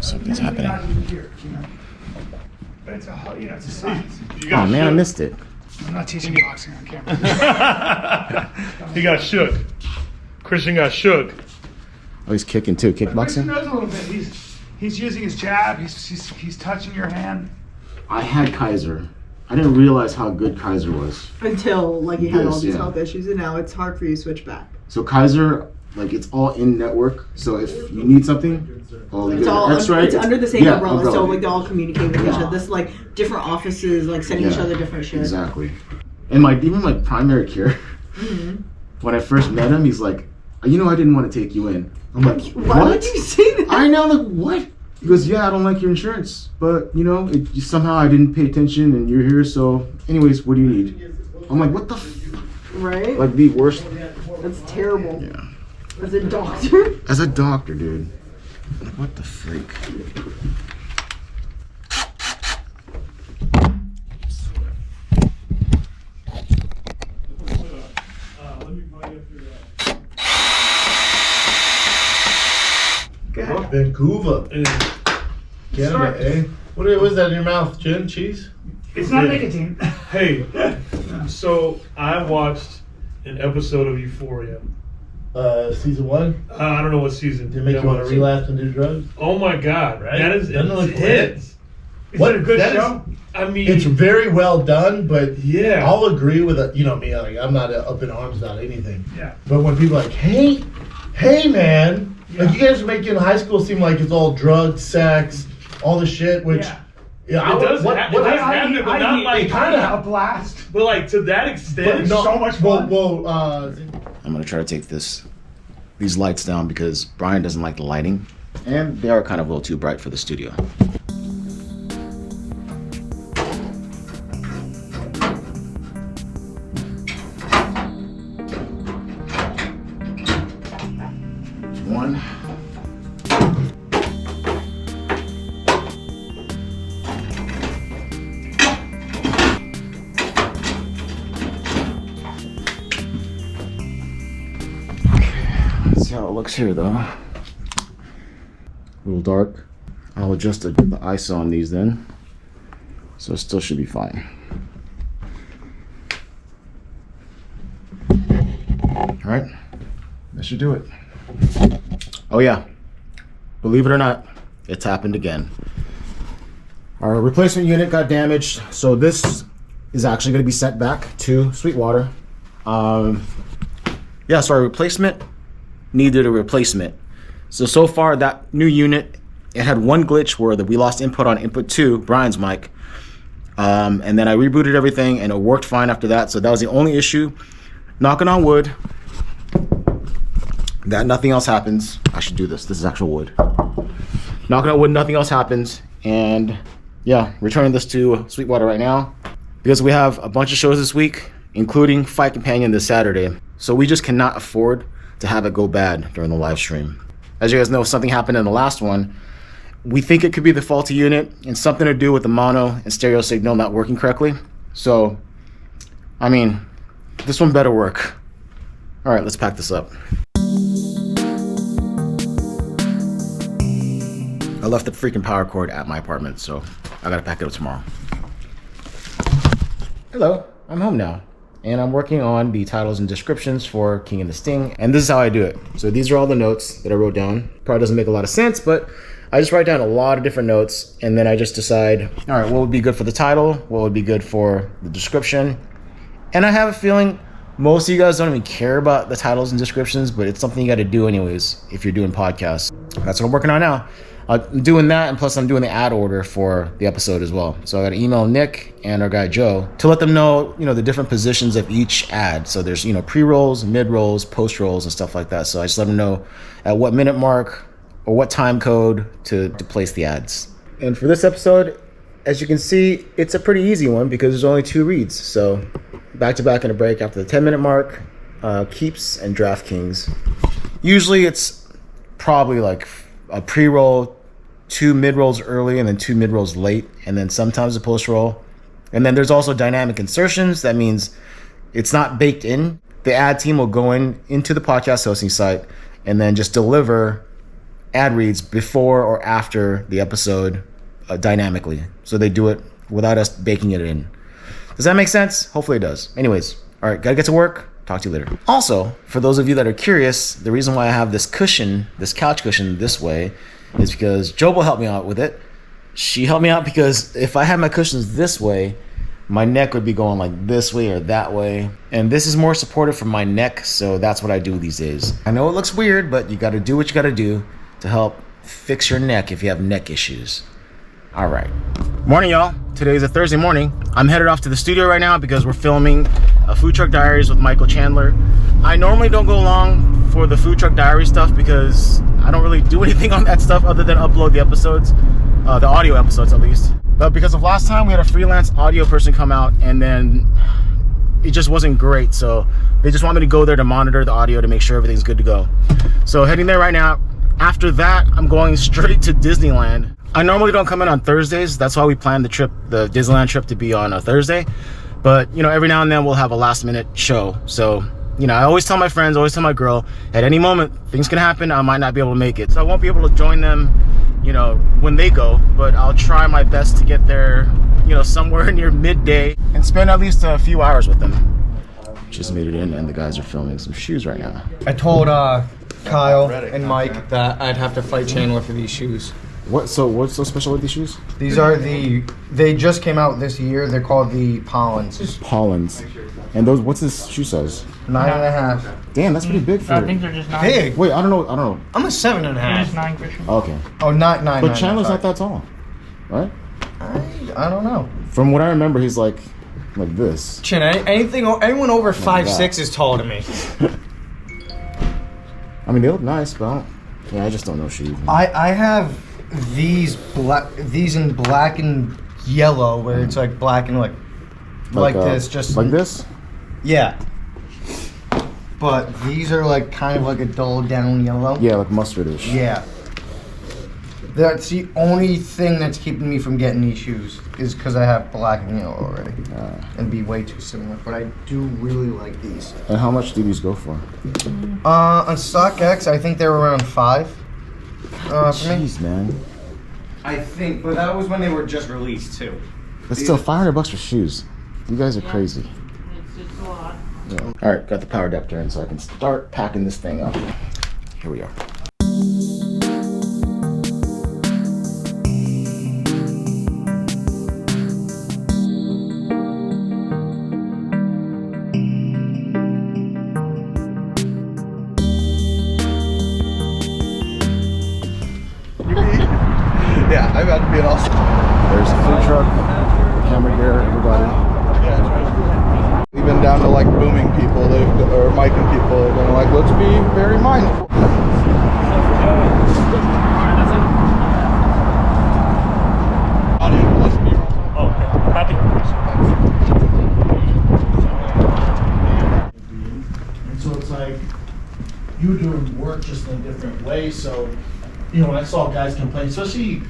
Something's happening. But it's a science. Oh man, I missed it. I'm not teaching boxing on camera. He got shook. Christian got shook. Oh, he's kicking too. Christian Kickboxing? knows a little bit. He's using his jab. He's touching your hand. I had Kaiser. I didn't realize how good Kaiser was. Until like you had all these Yeah. health issues, and now it's hard for you to switch back. So Kaiser, like it's all in network. So if you need something, It's all X-ray. it's under the same Yeah, umbrella, so like they all communicate with each other. This is like different offices, like sending each other different shit. Exactly. And even my primary care, when I first met him, he's like, I didn't want to take you in. I'm like, Why would you say that? I know, like, what? He goes, yeah, I don't like your insurance, but somehow I didn't pay attention and you're here, so anyways, what do you need? I'm like, what the Right? like the worst. That's terrible. Yeah. As a doctor? As a doctor, dude. What the freak? Vancouver. Canada, eh? What is that in your mouth? Gin? Cheese? It's not nicotine. Hey, so I watched an episode of Euphoria. Season 1? I don't know what season. Did it make you want to relapse and do drugs? Oh my God, Right? that is Doesn't it look intense. Is What it a good that show? I mean, It's very well done, but yeah. I'll agree with it. You know me, like I'm not up in arms about anything. Yeah. But when people are like, hey man, like you guys are making high school seem like it's all drugs, sex, all the shit, which Yeah. It does have it, but not like kind of a blast. But like to that extent, so much fun. I'm gonna try to take these lights down because Brian doesn't like the lighting, and they are kind of a little too bright for the studio. One. Let's see how it looks here though. A little dark. I'll adjust the ISO on these then. So it still should be fine. Alright. That should do it. Oh yeah. Believe it or not, it's happened again. Our replacement unit got damaged, so this is actually going to be sent back to Sweetwater. Yeah, so our replacement needed a replacement. So far that new unit, it had one glitch where we lost input on input 2, Brian's mic. And then I rebooted everything and it worked fine after that. So that was the only issue. Knocking on wood that nothing else happens. I should do this. This is actual wood. Knocking on wood, nothing else happens. And yeah, returning this to Sweetwater right now because we have a bunch of shows this week, including Fight Companion this Saturday. So we just cannot afford to have it go bad during the live stream. As you guys know, something happened in the last one. We think it could be the faulty unit and something to do with the mono and stereo signal not working correctly. So, I mean, this one better work. All right, let's pack this up. I left the freaking power cord at my apartment, so I gotta pack it up tomorrow. Hello, I'm home now. And I'm working on the titles and descriptions for King and the Sting. And this is how I do it. So these are all the notes that I wrote down. Probably doesn't make a lot of sense, but I just write down a lot of different notes and then I just decide, all right, what would be good for the title? What would be good for the description? And I have a feeling most of you guys don't even care about the titles and descriptions, but it's something you got to do anyways if you're doing podcasts. That's what I'm working on now. I'm doing that, and plus I'm doing the ad order for the episode as well. So I got to email Nick and our guy Joe to let them know, the different positions of each ad. So there's, pre-rolls, mid-rolls, post-rolls, and stuff like that. So I just let them know at what minute mark or what time code to place the ads. And for this episode, as you can see, it's a pretty easy one because there's only 2 reads. So back-to-back and a break after the 10-minute mark, keeps and DraftKings. Usually it's probably like a pre-roll, 2 mid-rolls early and then 2 mid-rolls late, and then sometimes a post-roll. And then there's also dynamic insertions. That means it's not baked in. The ad team will go into the podcast hosting site and then just deliver ad reads before or after the episode dynamically. So they do it without us baking it in. Does that make sense? Hopefully it does. Anyways, all right, gotta get to work. Talk to you later. Also, for those of you that are curious, the reason why I have this cushion, this couch cushion this way, is because Jobo helped me out with it. She helped me out because if I had my cushions this way, my neck would be going like this way or that way. And this is more supportive for my neck, so that's what I do these days. I know it looks weird, but you gotta do what you gotta do to help fix your neck if you have neck issues. All right. Morning, y'all. Today's a Thursday morning. I'm headed off to the studio right now because we're filming a Food Truck Diaries with Michael Chandler. I normally don't go along for the Food Truck Diary stuff because I don't really do anything on that stuff other than upload the episodes, the audio episodes at least. But because of last time, we had a freelance audio person come out and then it just wasn't great. So they just want me to go there to monitor the audio to make sure everything's good to go. So heading there right now. After that, I'm going straight to Disneyland. I normally don't come in on Thursdays. That's why we planned the trip, the Disneyland trip, to be on a Thursday. But, you know, every now and then we'll have a last minute show. So, you know, I always tell my friends, always tell my girl, at any moment, things can happen. I might not be able to make it. So I won't be able to join them, you know, when they go. But I'll try my best to get there, you know, somewhere near midday and spend at least a few hours with them. Just made it in and the guys are filming some shoes right now. I told Kyle and Mike that I'd have to fight Chandler for these shoes. What's so special with these shoes? These are they just came out this year. They're called the Pollens. Pollens. And those, what's this shoe size? 9.5. Damn, that's pretty big for I think they're just 9. Big. Wait, I don't know. I'm a 7.5. It is 9, Christian. Okay. Oh, not 9. But Chandler's not that tall, right? I don't know. From what I remember, he's like this. Anyone over 5'6" is taller than me. I mean, they look nice, but I just don't know shoes. I have these in black and yellow, where it's like black and like this, just like this. Yeah. But these are like kind of like a dull down yellow. Yeah, like mustardish. Yeah. That's the only thing that's keeping me from getting these shoes is because I have black and yellow already, and be way too similar. But I do really like these. And how much do these go for? On StockX, I think they were around 5. For me. Jeez, man. I think, but that was when they were just released too. But still, $500 for shoes. You guys are crazy. It's a lot. Yeah. All right, got the power adapter in, so I can start packing this thing up. Here we are. Yeah, I'm about to be an awesome. There's a food truck, camera gear, everybody. Even down to like booming people, or micing people, they're gonna like, let's be very mindful. And so it's like you doing work just in a different way. So, you know, when I saw guys complain, especially,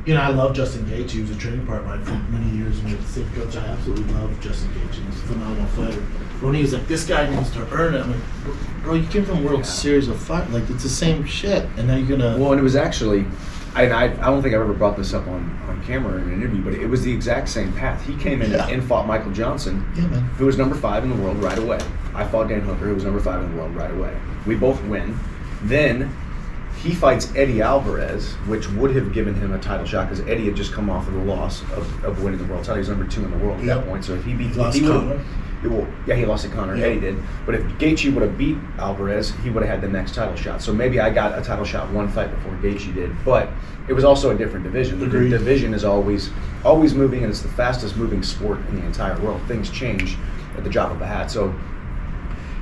you know, I love Justin Gaethje. He was a training partner of mine for many years, and we had the same coach. I absolutely love Justin Gaethje. He's a phenomenal fighter. But when he was like, this guy needs to earn it, I'm like, bro, you came from World Series of Fight. Like, it's the same shit. And now you're gonna. Well, and it was actually, I don't think I've ever brought this up on camera in an interview, but it was the exact same path. He came in and fought Michael Johnson, who was number 5 in the world right away. I fought Dan Hooker, who was number 5 in the world right away. We both win. Then he fights Eddie Alvarez, which would have given him a title shot because Eddie had just come off of the loss of winning the world title. He was number 2 in the world at that point. So if he beat Conor. He lost to Conor. Yeah. Eddie did. But if Gaethje would have beat Alvarez, he would have had the next title shot. So maybe I got a title shot one fight before Gaethje did. But it was also a different division. Agreed. The division is always moving, and it's the fastest moving sport in the entire world. Things change at the drop of a hat. So,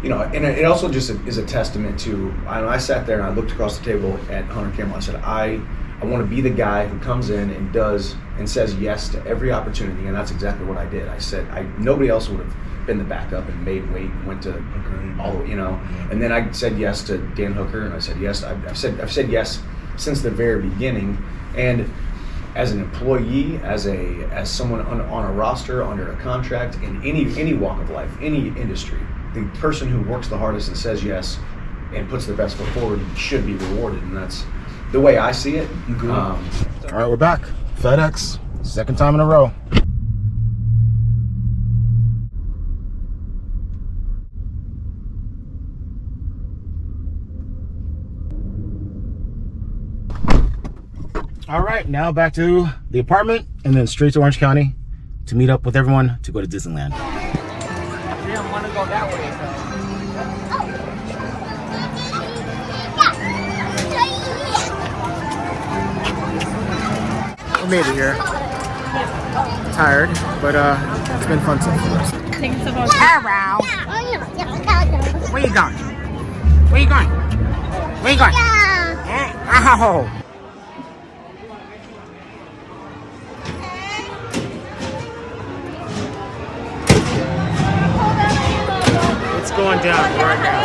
you know, and it also just is a testament to, I sat there and I looked across the table at Hunter Campbell. I said, I want to be the guy who comes in and does and says yes to every opportunity, and that's exactly what I did. I said, nobody else would have been the backup and made weight and went to all the, you know, and then I said yes to Dan Hooker, and I said yes. I've said yes since the very beginning, and as an employee, as someone on a roster, under a contract, in any walk of life, any industry, the person who works the hardest and says yes and puts their best foot forward should be rewarded, and that's the way I see it. All right, we're back. FedEx, second time in a row. All right, now back to the apartment and then straight to Orange County to meet up with everyone to go to Disneyland. We don't want to go that way, We made it here. Tired, but it's been fun so far. Around. Where you going? Where you going? Where you going? Ow. It's going down right now.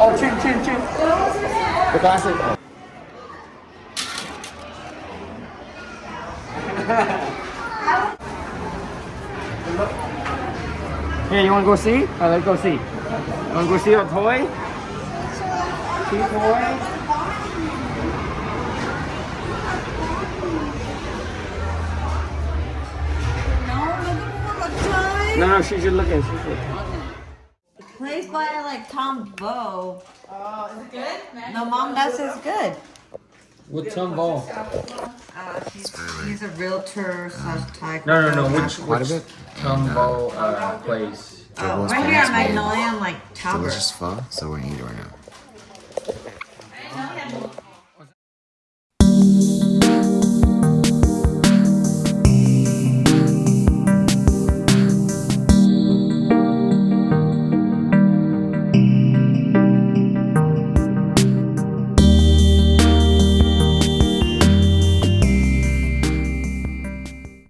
Oh, chin, chin, chin. The classic. Hey, you want to go see? All right, let's go see. You want to go see a toy? See a toy? No, she's just looking. She's looking. Plays by like Tom Bow. Oh, is it good? No, Mom, that says good. With Tom Ball. He's a realtor slash type. No. Which bit. Tom Ball place? Right here at Magnolia, I'm like Talbot. Delicious pho, so we're gonna eat it right now.